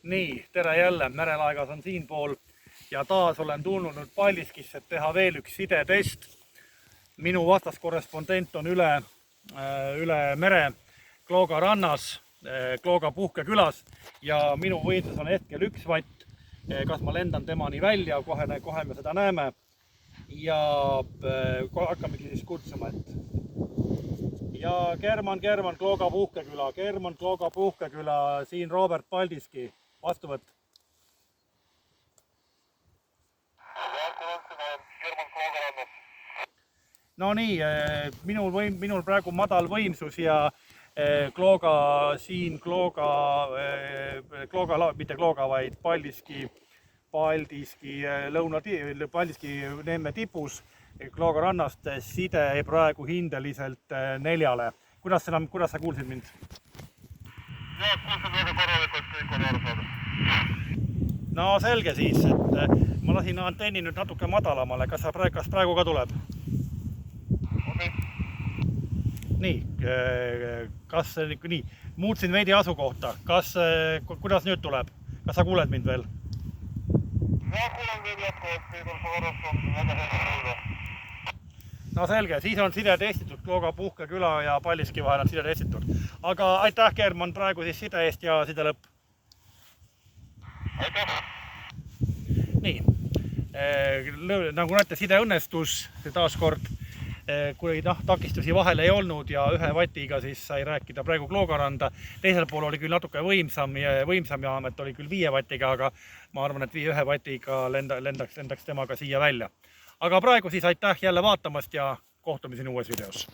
Nii, tere jälle, Merelaegas on siinpool ja taas olen tulnud nüüd Paldiskisse, et teha veel üks sidetest. Minu vastaskorrespondent on üle mere Klooga rannas, Klooga puhkekülas ja minu võimsus on hetkel 1 vatt. Kas ma lendan temani välja, kohe me seda näeme. Ja hakkamegi siis kutsuma, ja German, Klooga puhkeküla, Klooga puhkeküla, siin Robert Paldiski, vastuvõtt. No nii, minul praegu madal võimsus ja Klooga, mitte Klooga, vaid Paldiski Neeme tipus Klooga rannast side praegu hindeliselt 4. Kuidas sa kuulsid mind? Jah, kuulsin väga korralikult, kõik on aru saada. No selge siis, et ma lasin antenni nüüd natuke madalamale. Kas praegu ka tuleb? Okei. Nii, muutsin veidi asukohta. Kuidas nüüd tuleb? Kas sa kuuled mind veel? Jah, kuulen veel jätkuvalt, kõik on korras, on väga hea kuulda. No selge, siis on side testitud, Klooga puhkeküla ja Paldiski vahel on side testitud. Aga aitäh, German, praegu siis side eest ja side lõpp. Aitäh! Nii, nagu näete, side õnnestus taas kord, kui takistusi vahel ei olnud ja 1 vatiga siis sai rääkida praegu Klooga randa. Teisel pool oli küll natuke võimsam jaam, et oli küll 5 vatiga, aga ma arvan, et 1 vatiga lendaks temaga siia välja. Aga praegu siis aitäh jälle vaatamast ja kohtumiseni uues videos.